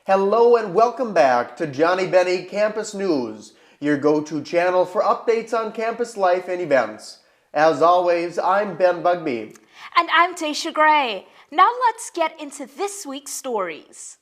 Hello and welcome back to Johnnie Bennie Campus News, your go-to channel for updates on campus life and events. As always, I'm Ben Bugbee. And I'm Tasha Gray. Now let's get into this week's stories.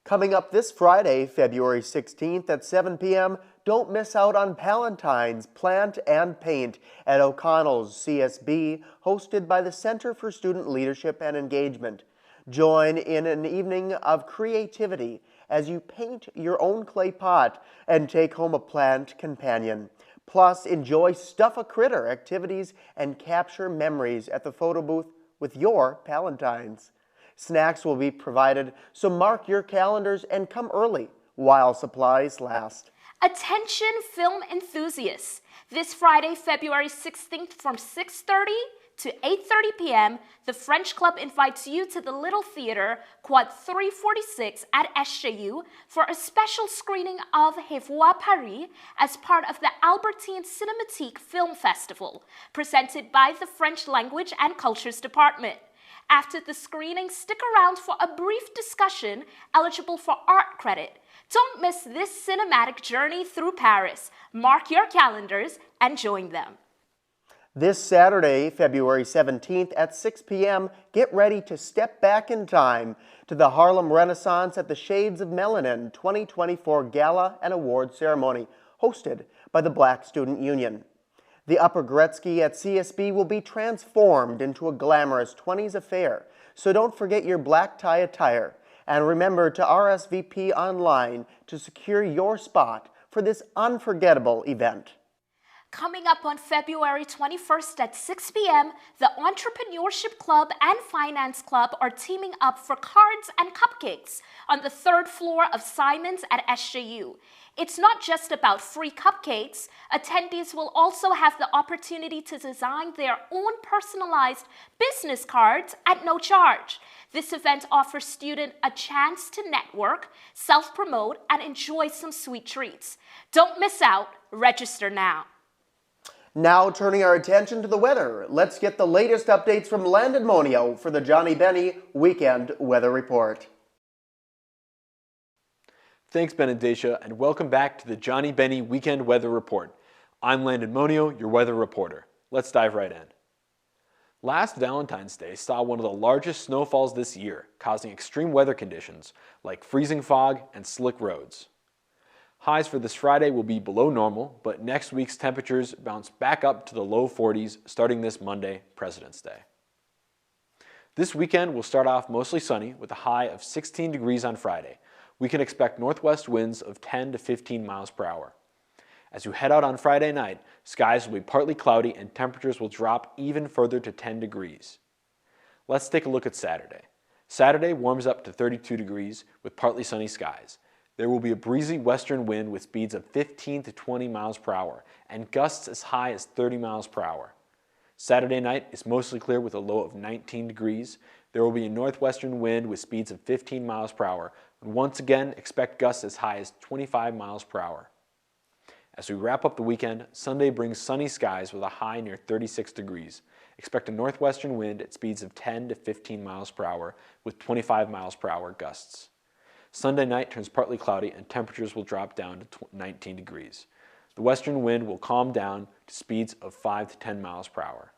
Coming up this Friday, February 16th at 7 p.m., don't miss out on Palentine's Plant and Paint at O'Connell's CSB, hosted by the Center for Student Leadership and Engagement. Join in an evening of creativity as you paint your own clay pot and take home a plant companion. Plus, enjoy Stuff a Critter activities and capture memories at the photo booth with your Palentines. Snacks will be provided, so mark your calendars and come early while supplies last. Attention film enthusiasts! This Friday, February 16th from 6:30 to 8:30 p.m., the French Club invites you to the Little Theater, Quad 346 at SJU for a special screening of Revoir Paris as part of the Albertine Cinematique Film Festival, presented by the French Language and Cultures Department. After the screening, stick around for a brief discussion eligible for art credit. Don't miss this cinematic journey through Paris. Mark your calendars and join them. This Saturday, February 17th at 6 p.m., get ready to step back in time to the Harlem Renaissance at the Shades of Melanin 2024 Gala and Award Ceremony, hosted by the Black Student Union. The Upper Gretzky at CSB will be transformed into a glamorous 20s affair, so don't forget your black tie attire. And remember to RSVP online to secure your spot for this unforgettable event. Coming up on February 21st at 6 p.m., the Entrepreneurship Club and Finance Club are teaming up for cards and cupcakes on the third floor of Simon's at SJU. It's not just about free cupcakes. Attendees will also have the opportunity to design their own personalized business cards at no charge. This event offers students a chance to network, self-promote, and enjoy some sweet treats. Don't miss out. Register now. Now turning our attention to the weather, let's get the latest updates from Landon Monio for the Johnnie Bennie Weekend Weather Report. Thanks, Ben and Dacia, and welcome back to the Johnnie Bennie Weekend Weather Report. I'm Landon Monio, your weather reporter. Let's dive right in. Last Valentine's Day saw one of the largest snowfalls this year, causing extreme weather conditions like freezing fog and slick roads. Highs for this Friday will be below normal, but next week's temperatures bounce back up to the low 40s starting this Monday, President's Day. This weekend will start off mostly sunny with a high of 16 degrees on Friday. We can expect northwest winds of 10 to 15 miles per hour. As you head out on Friday night, skies will be partly cloudy and temperatures will drop even further to 10 degrees. Let's take a look at Saturday. Saturday warms up to 32 degrees with partly sunny skies. There will be a breezy western wind with speeds of 15 to 20 miles per hour and gusts as high as 30 miles per hour. Saturday night is mostly clear with a low of 19 degrees. There will be a northwestern wind with speeds of 15 miles per hour. And once again, expect gusts as high as 25 miles per hour. As we wrap up the weekend, Sunday brings sunny skies with a high near 36 degrees. Expect a northwestern wind at speeds of 10 to 15 miles per hour with 25 miles per hour gusts. Sunday night turns partly cloudy and temperatures will drop down to 19 degrees. The western wind will calm down to speeds of 5 to 10 miles per hour.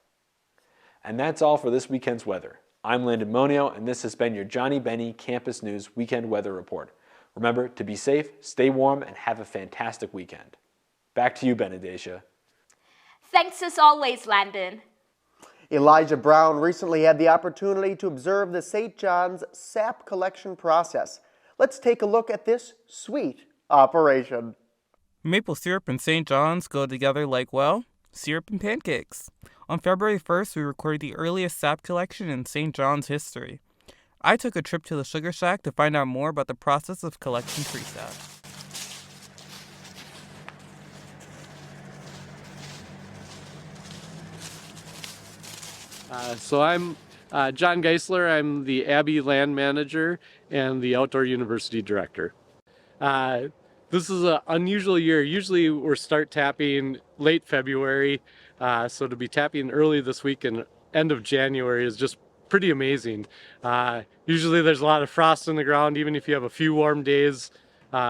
And that's all for this weekend's weather. I'm Landon Monio, and this has been your Johnnie Bennie Campus News Weekend Weather Report. Remember to be safe, stay warm, and have a fantastic weekend. Back to you, Ben and Dacia. Thanks as always, Landon. Elijah Brown recently had the opportunity to observe the St. John's sap collection process. Let's take a look at this sweet operation. Maple syrup and St. John's go together like, well, syrup and pancakes. On February 1st, we recorded the earliest sap collection in St. John's history. I took a trip to the sugar shack to find out more about the process of collecting tree sap. So I'm John Geisler. I'm the Abbey Land Manager and the Outdoor University Director. This is an unusual year. Usually we're start tapping late February, so to be tapping early this week and end of January is just pretty amazing. Usually there's a lot of frost in the ground, even if you have a few warm days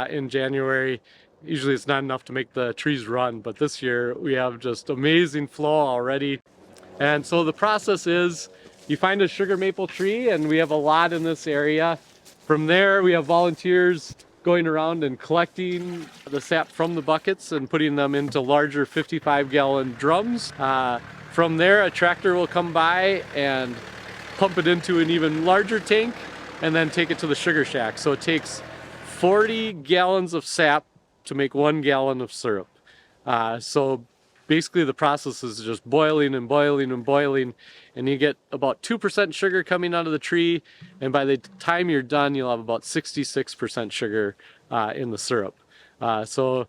in January. Usually it's not enough to make the trees run, but this year we have just amazing flow already. And so the process is you find a sugar maple tree, and we have a lot in this area. From there we have volunteers going around and collecting the sap from the buckets and putting them into larger 55-gallon drums. From there a tractor will come by and pump it into an even larger tank and then take it to the sugar shack. So it takes 40 gallons of sap to make 1 gallon of syrup. So basically the process is just boiling and boiling and boiling, and you get about 2% sugar coming out of the tree, and by the time you're done you'll have about 66% sugar in the syrup. So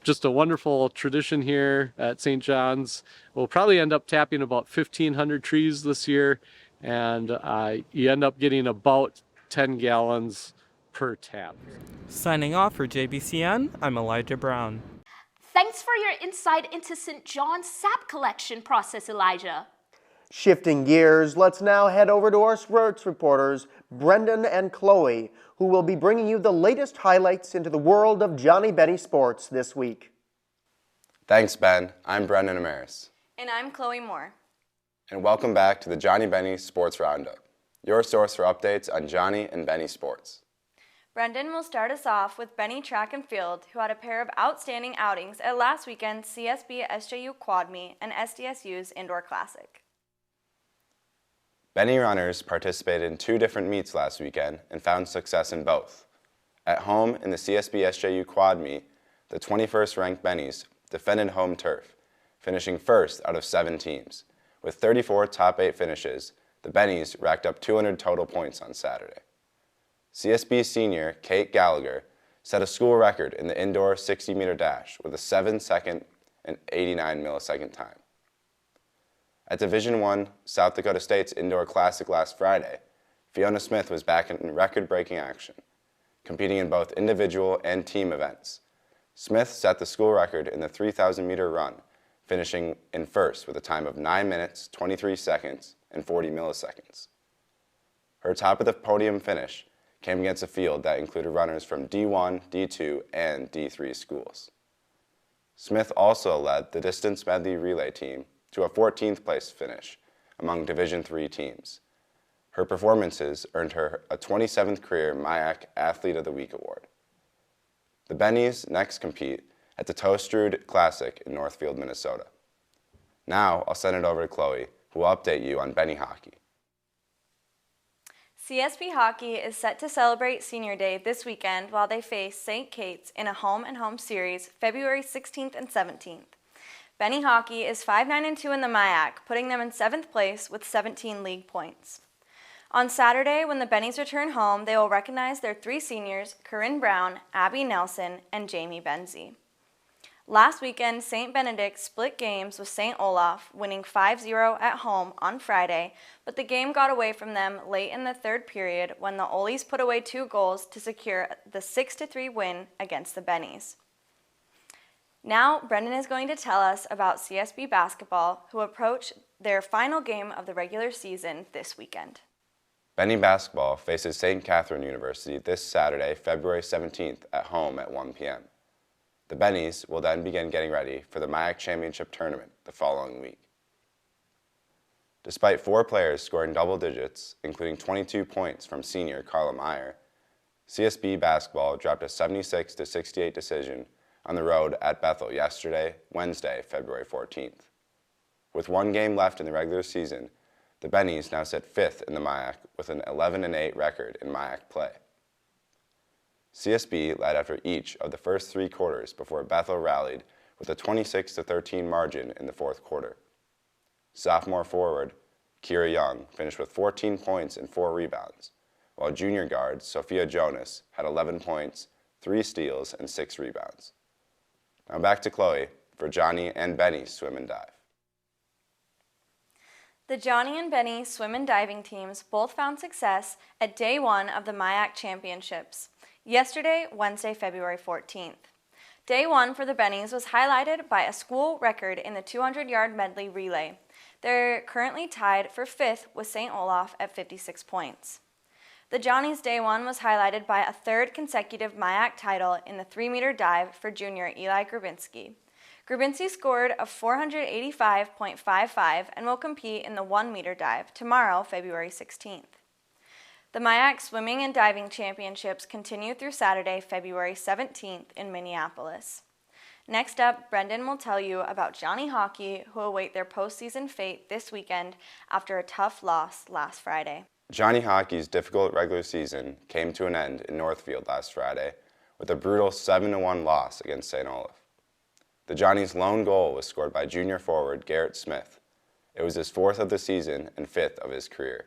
just a wonderful tradition here at St. John's. We'll probably end up tapping about 1,500 trees this year, and you end up getting about 10 gallons per tap. Signing off for JBCN, I'm Elijah Brown. Thanks for your insight into St. John's sap collection process, Elijah. Shifting gears, let's now head over to our sports reporters, Brendan and Chloe, who will be bringing you the latest highlights into the world of Johnnie Bennie sports this week. Thanks, Ben. I'm Brendan Amaris. And I'm Chloe Moore. And welcome back to the Johnnie Bennie Sports Roundup, your source for updates on Johnnie and Bennie sports. Brendan will start us off with Bennie Track and Field, who had a pair of outstanding outings at last weekend's CSB SJU Quad Meet and SDSU's Indoor Classic. Bennie runners participated in 2 different meets last weekend and found success in both. At home in the CSB SJU Quad Meet, the 21st ranked Bennies defended home turf, finishing first out of 7 teams. With 34 top 8 finishes, the Bennies racked up 200 total points on Saturday. CSB senior Kate Gallagher set a school record in the indoor 60-meter dash with a 7-second and 89 millisecond time. At Division I South Dakota State's Indoor Classic last Friday, Fiona Smith was back in record-breaking action, competing in both individual and team events. Smith set the school record in the 3,000-meter run, finishing in first with a time of 9 minutes, 23 seconds, and 40 milliseconds. Her top-of-the-podium finish came against a field that included runners from D1, D2, and D3 schools. Smith also led the distance medley relay team to a 14th place finish among Division III teams. Her performances earned her a 27th career MIAC Athlete of the Week award. The Bennies next compete at the Toastrud Classic in Northfield, Minnesota. Now I'll send it over to Chloe, who will update you on Bennie hockey. CSB Hockey is set to celebrate Senior Day this weekend while they face St. Kate's in a home-and-home series February 16th and 17th. Bennie Hockey is 5-9-2 in the MIAC, putting them in 7th place with 17 league points. On Saturday, when the Bennies return home, they will recognize their 3 seniors, Corinne Brown, Abby Nelson, and Jamie Benzie. Last weekend, St. Benedict split games with St. Olaf, winning 5-0 at home on Friday, but the game got away from them late in the 3rd period when the Olies put away 2 goals to secure the 6-3 win against the Bennies. Now, Brendan is going to tell us about CSB basketball, who approach their final game of the regular season this weekend. Bennie basketball faces St. Catherine University this Saturday, February 17th at home at 1 p.m. The Bennies will then begin getting ready for the MIAC Championship Tournament the following week. Despite 4 players scoring double digits, including 22 points from senior Carla Meyer, CSB basketball dropped a 76-68 decision on the road at Bethel yesterday, Wednesday, February 14th. With 1 game left in the regular season, the Bennies now sit 5th in the MIAC with an 11-8 record in MIAC play. CSB led after each of the first 3 quarters before Bethel rallied with a 26-13 margin in the 4th quarter. Sophomore forward Kira Young finished with 14 points and 4 rebounds, while junior guard Sophia Jonas had 11 points, 3 steals, and 6 rebounds. Now back to Chloe for Johnnie and Bennie swim and dive. The Johnnie and Bennie swim and diving teams both found success at Day 1 of the MIAC Championships, yesterday, Wednesday, February 14th. Day 1 for the Bennies was highlighted by a school record in the 200-yard medley relay. They're currently tied for 5th with St. Olaf at 56 points. The Johnnies' Day 1 was highlighted by a third consecutive MIAC title in the 3-meter dive for junior Eli Grabinski. Grabinski scored a 485.55 and will compete in the 1-meter dive tomorrow, February 16th. The MIAC Swimming and Diving Championships continue through Saturday, February 17th in Minneapolis. Next up, Brendan will tell you about Johnnie Hockey, who await their postseason fate this weekend after a tough loss last Friday. Johnnie Hockey's difficult regular season came to an end in Northfield last Friday with a brutal 7-1 loss against St. Olaf. The Johnnies' lone goal was scored by junior forward Garrett Smith. It was his 4th of the season and 5th of his career.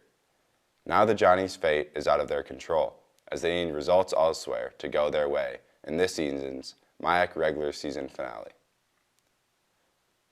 Now the Johnnies' fate is out of their control, as they need results elsewhere to go their way in this season's MIAC regular season finale.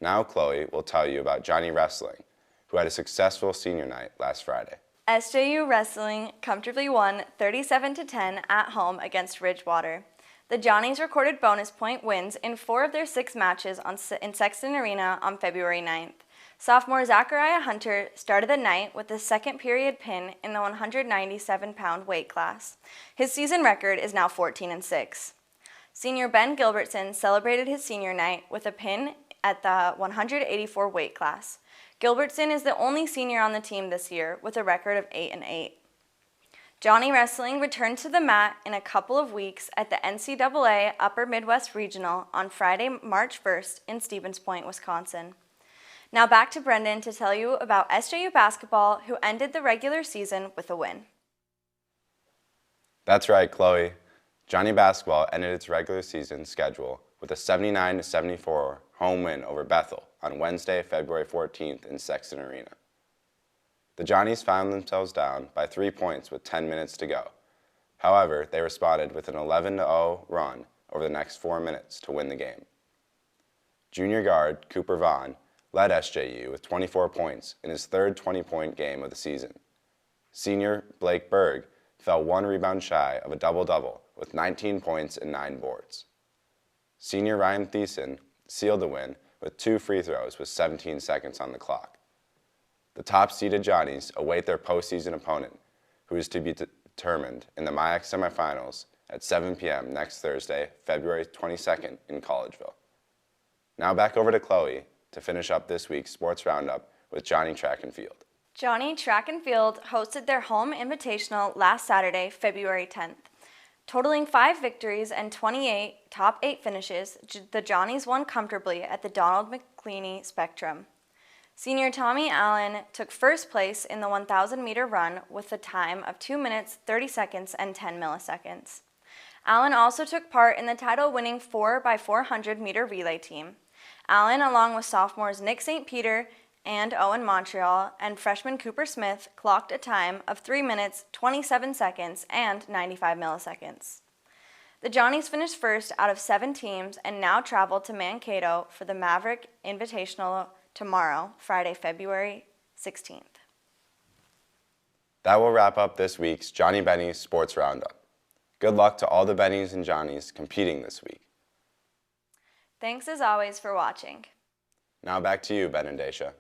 Now Chloe will tell you about Johnnie Wrestling, who had a successful senior night last Friday. SJU Wrestling comfortably won 37-10 at home against Ridgewater. The Johnnies recorded bonus point wins in 4 of their 6 matches in Sexton Arena on February 9th. Sophomore Zachariah Hunter started the night with a second period pin in the 197-pound weight class. His season record is now 14-6. Senior Ben Gilbertson celebrated his senior night with a pin at the 184 weight class. Gilbertson is the only senior on the team this year with a record of 8-8. Johnnie Wrestling returned to the mat in a couple of weeks at the NCAA Upper Midwest Regional on Friday, March 1st in Stevens Point, Wisconsin. Now back to Brendan to tell you about SJU basketball, who ended the regular season with a win. That's right, Chloe. Johnnie basketball ended its regular season schedule with a 79-74 home win over Bethel on Wednesday, February 14th in Sexton Arena. The Johnnies found themselves down by 3 points with 10 minutes to go. However, they responded with an 11-0 run over the next 4 minutes to win the game. Junior guard Cooper Vaughn led SJU with 24 points in his 3rd 20-point game of the season. Senior Blake Berg fell 1 rebound shy of a double-double with 19 points and 9 boards. Senior Ryan Thiessen sealed the win with 2 free throws with 17 seconds on the clock. The top-seeded Johnnies await their postseason opponent, who is to be determined in the MIAC semifinals at 7 p.m. next Thursday, February 22nd in Collegeville. Now back over to Chloe to finish up this week's sports roundup with Johnnie Track and Field. Johnnie Track and Field hosted their home invitational last Saturday, February 10th. Totaling 5 victories and 28 top 8 finishes, the Johnnies won comfortably at the Donald McCleany Spectrum. Senior Tommy Allen took first place in the 1,000-meter run with a time of 2 minutes, 30 seconds, and 10 milliseconds. Allen also took part in the title-winning 4x400-meter relay team. Allen, along with sophomores Nick St. Peter and Owen Montreal, and freshman Cooper Smith clocked a time of 3 minutes, 27 seconds, and 95 milliseconds. The Johnnies finished first out of 7 teams and now travel to Mankato for the Maverick Invitational tomorrow, Friday, February 16th. That will wrap up this week's Johnnie Bennie Sports Roundup. Good luck to all the Bennies and Johnnies competing this week. Thanks as always for watching. Now back to you, Ben and Dacia.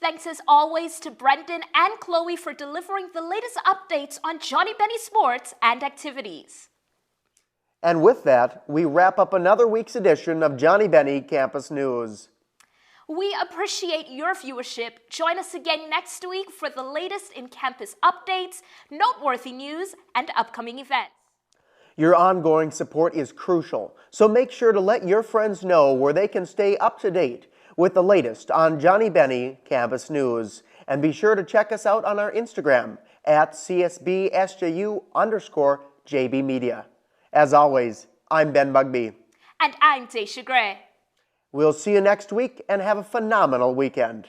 Thanks as always to Brendan and Chloe for delivering the latest updates on Johnnie Bennie sports and activities. And with that, we wrap up another week's edition of Johnnie Bennie Campus News. We appreciate your viewership. Join us again next week for the latest in campus updates, noteworthy news, and upcoming events. Your ongoing support is crucial, so make sure to let your friends know where they can stay up to date with the latest on Johnnie Bennie Campus News. And be sure to check us out on our Instagram at CSB SJU_JB Media. As always, I'm Ben Bugby. And I'm Dacia Gray. We'll see you next week and have a phenomenal weekend.